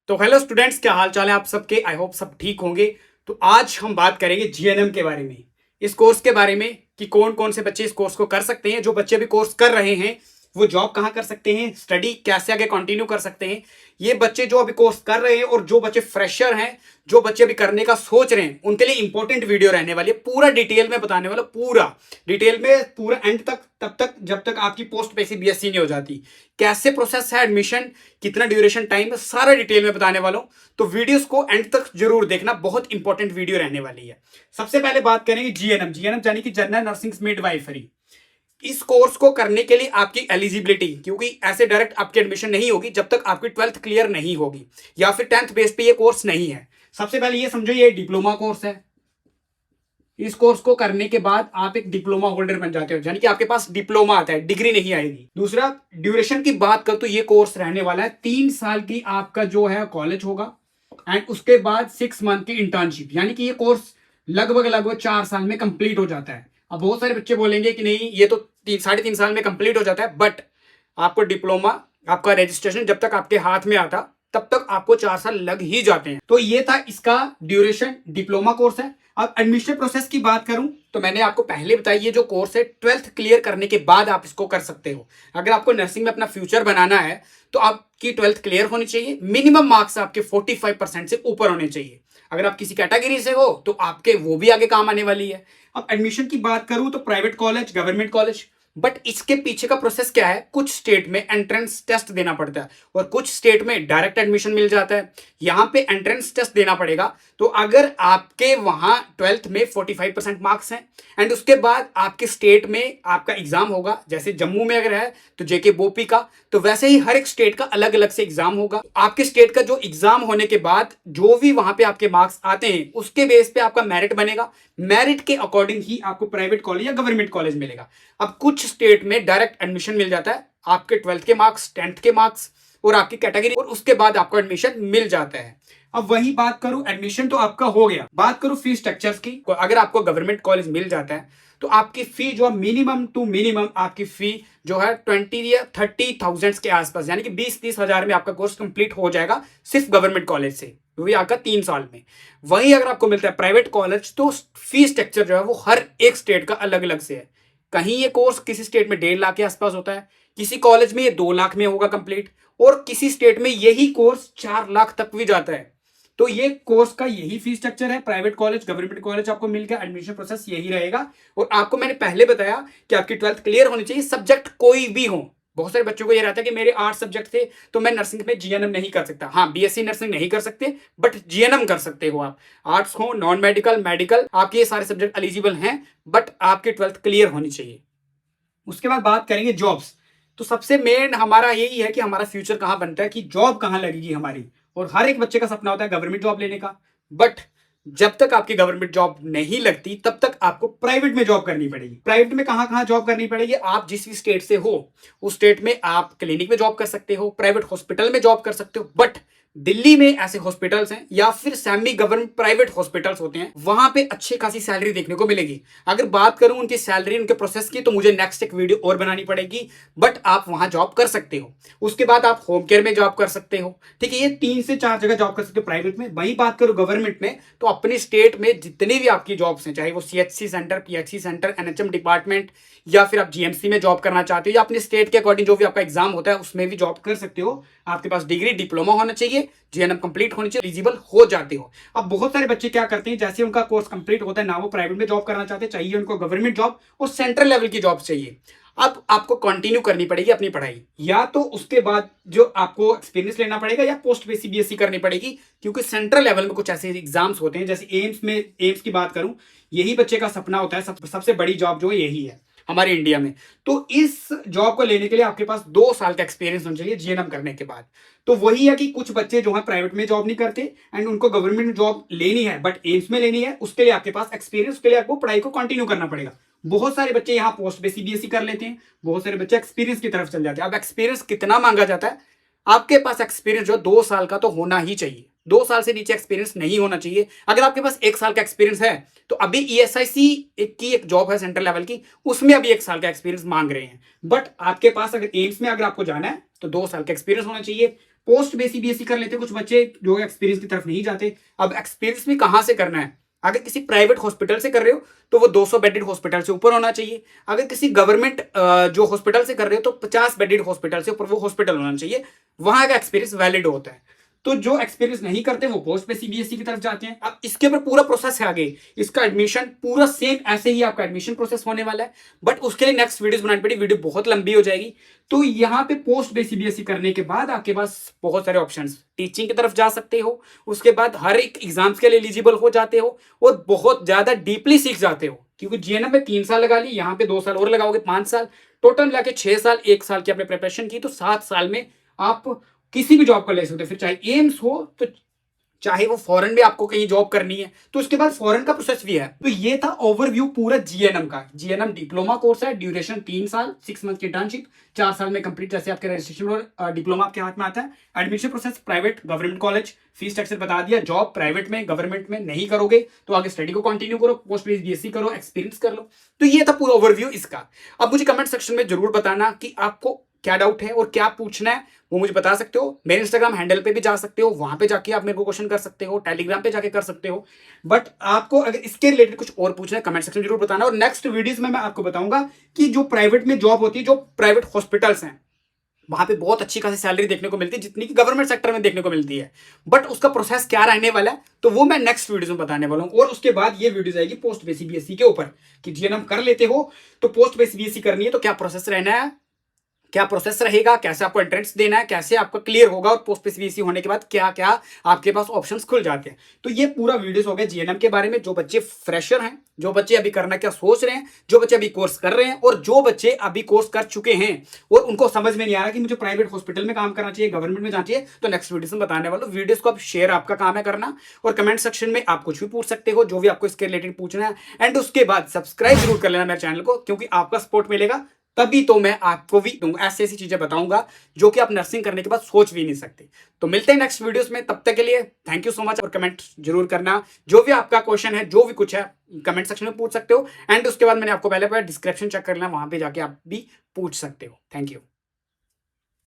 तो hello students, क्या हाल चाल है आप सबके। आई होप सब ठीक होंगे। तो आज हम बात करेंगे जीएनएम के बारे में, इस कोर्स के बारे में कि कौन कौन से बच्चे इस कोर्स को कर सकते हैं। जो बच्चे अभी कोर्स कर रहे हैं वो जॉब कहाँ कर सकते हैं, स्टडी कैसे आगे कंटिन्यू कर सकते हैं। ये बच्चे जो अभी कोर्स कर रहे हैं और जो बच्चे फ्रेशर हैं, जो बच्चे अभी करने का सोच रहे हैं, उनके लिए इंपॉर्टेंट वीडियो रहने वाली है। पूरा डिटेल में बताने वाला, पूरा डिटेल में, पूरा एंड तक, तब तक जब तक आपकी पोस्ट बेसिक बीएससी नहीं हो जाती। कैसे प्रोसेस है एडमिशन, कितना ड्यूरेशन टाइम है, सारा डिटेल में बताने वाला हूं। तो वीडियोस को एंड तक जरूर देखना, बहुत इंपॉर्टेंट वीडियो रहने वाली है। सबसे पहले बात करेंगे जीएनएम। जीएनएम यानी कि जनरल नर्सिंग मिडवाइफरी। इस कोर्स को करने के लिए आपकी एलिजिबिलिटी, क्योंकि ऐसे डायरेक्ट आपकी एडमिशन नहीं होगी जब तक आपकी 12th क्लियर नहीं होगी या फिर 10th बेस पे ये कोर्स नहीं है। सबसे पहले ये समझो, ये डिप्लोमा कोर्स है। इस कोर्स को करने के बाद आप एक डिप्लोमा होल्डर बन जाते हो, यानी कि आपके पास डिप्लोमा आता है, डिग्री नहीं आएगी। दूसरा, ड्यूरेशन की बात कर तो ये कोर्स रहने वाला है 3 साल की आपका जो है कॉलेज होगा, एंड उसके बाद 6 मंथ की इंटर्नशिप, यानी कि ये कोर्स लगभग लगभग 4 साल में कंप्लीट हो जाता है। अब बहुत सारे बच्चे बोलेंगे कि नहीं, ये तो 3 साढ़े 3 साल में कंप्लीट हो जाता है, बट आपको डिप्लोमा, आपका रजिस्ट्रेशन जब तक आपके हाथ में आता तब तक आपको 4 साल लग ही जाते हैं। तो ये था इसका ड्यूरेशन, डिप्लोमा कोर्स है। अब एडमिशन प्रोसेस की बात करूं तो मैंने आपको पहले बताया, ये जो कोर्स है 12th क्लियर करने के बाद आप इसको कर सकते हो। अगर आपको नर्सिंग में अपना फ्यूचर बनाना है तो आपकी 12th क्लियर होनी चाहिए, मिनिमम मार्क्स आपके 45% से ऊपर होने चाहिए। अगर आप किसी कैटेगरी से हो तो आपके वो भी आगे काम आने वाली है। अब एडमिशन की बात करूं तो private college, government college, but इसके पीछे का प्रोसेस क्या है। कुछ स्टेट में एंट्रेंस टेस्ट देना पड़ता है और कुछ स्टेट में डायरेक्ट एडमिशन मिल जाता है। यहां पे एंट्रेंस टेस्ट देना पड़ेगा। तो अगर आपके वहां 12th में 45% मार्क्स हैं एंड उसके बाद आपके स्टेट में आपका एग्जाम होगा, जैसे जम्मू में अगर है तो जेके बोपी का, तो वैसे ही हर एक स्टेट का अलग अलग से एग्जाम होगा। आपके स्टेट का जो एग्जाम होने के बाद जो भी वहां पे आपके मार्क्स आते हैं उसके बेस पे आपका मेरिट बनेगा। मेरिट के अकॉर्डिंग ही आपको प्राइवेट कॉलेज या गवर्नमेंट कॉलेज मिलेगा। अब कुछ स्टेट में डायरेक्ट एडमिशन मिल जाता है, आपके 12th के मार्क्स, 10th के मार्क्स और आपकी कैटेगरी, और उसके बाद आपको एडमिशन मिल जाता है। अब वही बात करूं, एडमिशन तो आपका हो गया। बात करूं फीस स्ट्रक्चर्स की, अगर आपको गवर्नमेंट कॉलेज मिल जाता है तो आपकी फी जो है मिनिमम टू मिनिमम आपकी फी जो है 20 या 30,000 के आसपास, यानी कि 20-30 हजार में आपका कोर्स कंप्लीट हो जाएगा सिर्फ गवर्नमेंट कॉलेज से, वो भी आपका 3 साल में। वही अगर आपको मिलता है प्राइवेट कॉलेज तो फीस स्ट्रक्चर जो है वो हर एक स्टेट का अलग अलग से है। कहीं ये कोर्स किसी स्टेट में 1.5 लाख के आसपास होता है, किसी कॉलेज में ये 2 लाख में होगा कंप्लीट, और किसी स्टेट में यही कोर्स 4 लाख तक भी जाता है। तो ये कोर्स का यही फीस स्ट्रक्चर है। प्राइवेट कॉलेज, गवर्नमेंट कॉलेज आपको मिल गया, एडमिशन प्रोसेस यही रहेगा। और आपको मैंने पहले बताया कि आपकी 12th क्लियर होनी चाहिए, सब्जेक्ट कोई भी हो। बहुत सारे बच्चों को ये रहता है कि मेरे 8 सब्जेक्ट थे तो मैं नर्सिंग में जीएनएम नहीं कर सकता। हाँ, बीएससी नर्सिंग नहीं कर सकते बट जीएनएम कर सकते हो आप। आर्ट्स हो, नॉन मेडिकल, मेडिकल, आपके ये सारे सब्जेक्ट एलिजिबल हैं, बट आपकी 12th क्लियर होनी चाहिए। उसके बाद बात करेंगे जॉब्स। तो सबसे मेन हमारा यही है कि हमारा फ्यूचर कहां बनता है, कि जॉब कहां लगेगी हमारी। और हर एक बच्चे का सपना होता है गवर्नमेंट जॉब लेने का, बट जब तक आपकी गवर्नमेंट जॉब नहीं लगती तब तक आपको प्राइवेट में जॉब करनी पड़ेगी। प्राइवेट में कहां कहां जॉब करनी पड़ेगी, आप जिस भी स्टेट से हो उस स्टेट में आप क्लिनिक में जॉब कर सकते हो, प्राइवेट हॉस्पिटल में जॉब कर सकते हो। बट दिल्ली में ऐसे हॉस्पिटल्स हैं या फिर सेमी गवर्नमेंट प्राइवेट हॉस्पिटल्स होते हैं, वहां पे अच्छी खासी सैलरी देखने को मिलेगी। अगर बात करूं उनकी सैलरी, उनके प्रोसेस की, तो मुझे नेक्स्ट एक वीडियो और बनानी पड़ेगी, बट आप वहां जॉब कर सकते हो। उसके बाद आप होम केयर में जॉब कर सकते हो। ठीक है, ये 3 से 4 जगह जॉब कर सकते हो प्राइवेट में। वही बात करूं गवर्नमेंट में, तो अपने स्टेट में जितनी भी आपकी जॉब्स हैं, चाहे वो CHC centre, PHC centre, NHM department, या फिर आप जीएमसी में जॉब करना चाहते हो, या अपने स्टेट के अकॉर्डिंग जो भी आपका एग्जाम होता है उसमें भी जॉब कर सकते हो। आपके पास डिग्री, डिप्लोमा होना चाहिए, जीएनएम कंप्लीट होनी चाहिए, एलिजिबल हो जाते हो। अब बहुत सारे बच्चे क्या करते हैं, जैसे उनका कोर्स कंप्लीट होता है ना, वो प्राइवेट में जॉब करना चाहते हैं, चाहिए उनको गवर्नमेंट जॉब और सेंट्रल लेवल की जॉब चाहिए। अब आपको कंटिन्यू करनी पड़ेगी अपनी पढ़ाई, या तो उसके बाद जो आपको एक्सपीरियंस लेना पड़ेगा या पोस्ट बेसिक बीएससी करनी पड़ेगी, क्योंकि सेंट्रल लेवल में कुछ ऐसे एग्जाम्स होते हैं, जैसे एम्स में, एम्स की बात करूं, यही बच्चे का सपना होता है, सबसे बड़ी जॉब जो है यही है हमारे इंडिया में। तो इस जॉब को लेने के लिए आपके पास 2 साल का एक्सपीरियंस होना चाहिए जीएनएम करने के बाद। तो वही है कि कुछ बच्चे जो है प्राइवेट में जॉब नहीं करते एंड उनको गवर्नमेंट में जॉब लेनी है, बट एम्स में लेनी है, उसके लिए आपके पास एक्सपीरियंस, उसके लिए आपको पढ़ाई को कंटिन्यू करना पड़ेगा। बहुत सारे बच्चे यहाँ पोस्ट बेसिक बीएससी कर लेते हैं, बहुत सारे बच्चे एक्सपीरियंस की तरफ चल जाते हैं। अब एक्सपीरियंस कितना मांगा जाता है, आपके पास एक्सपीरियंस जो 2 साल का तो होना ही चाहिए, 2 साल से नीचे एक्सपीरियंस नहीं होना चाहिए। अगर आपके पास 1 साल का एक्सपीरियंस है तो अभी ईएसआईसी की एक जॉब है सेंट्रल लेवल की, उसमें अभी 1 साल का एक्सपीरियंस मांग रहे हैं। बट आपके पास अगर एम्स में अगर आपको जाना है तो 2 साल का एक्सपीरियंस होना चाहिए। पोस्ट बेसिक बीएससी कर लेते कुछ बच्चे जो एक्सपीरियंस की तरफ नहीं जाते। अब एक्सपीरियंस भी कहाँ से करना है? अगर किसी प्राइवेट हॉस्पिटल से कर रहे हो तो वो 200 बेडेड हॉस्पिटल से ऊपर होना चाहिए। अगर किसी गवर्नमेंट जो हॉस्पिटल से कर रहे हो तो 50 बेडेड हॉस्पिटल से ऊपर वो हॉस्पिटल होना चाहिए, वहां का एक्सपीरियंस वैलिड होता है। तो जो एक्सपीरियंस नहीं करते वो पोस्ट पे सीबीएसई की तरफ जाते हैं। अब इसके ऊपर पूरा प्रोसेस है आगे, इसका एडमिशन पूरा सेम ऐसे ही आपका एडमिशन प्रोसेस होने वाला है, बट उसके लिए नेक्स्ट वीडियोस बनानी पड़ी, वीडियो बहुत लंबी हो जाएगी। तो यहाँ पे पोस्ट पे सीबीएसई करने के बाद आपके पास बहुत सारे ऑप्शंस, टीचिंग की तरफ जा सकते हो, उसके बाद हर एक एग्जाम्स के लिए एलिजिबल हो जाते हो और बहुत ज्यादा डीपली सीख जाते हो। क्योंकि जीएनएम में 3 साल लगा ली, यहाँ पे 2 साल और लगाओगे, 5 साल टोटल मिला के 6 साल, 1 साल की आपने प्रिपरेशन की तो 7 साल में आप किसी भी जॉब को ले सकते हो। फिर चाहे एम्स हो तो चाहे वो फॉरेन में आपको कहीं जॉब करनी है तो उसके बाद फॉरेन का प्रोसेस भी है। तो ये था ओवरव्यू पूरा जीएनएम का। जीएनएम डिप्लोमा कोर्स है, ड्यूरेशन 3 साल, 6 मंथ की इंटर्नशिप, 4 साल में कंप्लीट जैसे आपके रजिस्ट्रेशन और डिप्लोमा आपके हाथ में आता है। Admission process private government college, fees structure बता दिया, जॉब प्राइवेट में गवर्नमेंट में नहीं करोगे तो आगे स्टडी को कंटिन्यू करो, पोस्ट बीएससी करो, एक्सपीरियंस कर लो। तो ये था पूरा ओवरव्यू इसका। अब मुझे कमेंट सेक्शन में जरूर बताना कि आपको क्या डाउट है और क्या पूछना है, वो मुझे बता सकते हो। मेरे इंस्टाग्राम हैंडल पे भी जा सकते हो, वहां पे जाके आप मेरे को क्वेश्चन कर सकते हो, टेलीग्राम पे जाके कर सकते हो। बट आपको अगर इसके रिलेटेड कुछ और पूछना है कमेंट सेक्शन में जरूर बताना। और नेक्स्ट वीडियोस में मैं आपको बताऊंगा कि जो प्राइवेट में जॉब होती है, जो प्राइवेट हॉस्पिटल्स हैं, वहां पे बहुत अच्छी खासी सैलरी देखने को मिलती है जितनी कि गवर्नमेंट सेक्टर में देखने को मिलती है। बट उसका प्रोसेस क्या रहने वाला है तो वो मैं नेक्स्ट वीडियो में बताने वाला हूँ। और उसके बाद ये वीडियो जाएगी पोस्ट बेसिक बीएससी के ऊपर कि जीएनएम कर लेते हो तो पोस्ट बेसिक बीएससी करनी है तो क्या प्रोसेस रहना है, क्या प्रोसेस रहेगा, कैसे आपको एंट्रेंस देना है, कैसे आपका क्लियर होगा और पोस्ट पीसीबीसी होने के बाद क्या क्या आपके पास ऑप्शंस खुल जाते हैं। तो ये पूरा वीडियोस हो गया जीएनएम के बारे में। जो बच्चे फ्रेशर हैं, जो बच्चे अभी करना क्या सोच रहे हैं, जो बच्चे अभी कोर्स कर रहे हैं और जो बच्चे अभी कोर्स कर चुके हैं और उनको समझ में नहीं आ रहा कि मुझे प्राइवेट हॉस्पिटल में काम करना चाहिए, गवर्नमेंट में जाना चाहिए, तो नेक्स्ट वीडियो में बताने वाला हूं। वीडियोस को आप शेयर आपका काम है करना और कमेंट सेक्शन में आप कुछ भी पूछ सकते हो जो भी आपको इसके रिलेटेड पूछना है। एंड उसके बाद सब्सक्राइब जरूर कर लेना मेरे चैनल को, क्योंकि आपका सपोर्ट मिलेगा तभी तो मैं आपको भी ऐसी ऐसी चीजें बताऊंगा जो कि आप नर्सिंग करने के बाद सोच भी नहीं सकते। तो मिलते हैं नेक्स्ट वीडियोस में, तब तक के लिए थैंक यू सो मच। और कमेंट जरूर करना, जो भी आपका क्वेश्चन है, जो भी कुछ है कमेंट सेक्शन में पूछ सकते हो। एंड उसके बाद मैंने आपको पहले डिस्क्रिप्शन चेक कर लेना, वहां पे जाके आप भी पूछ सकते हो। Thank you.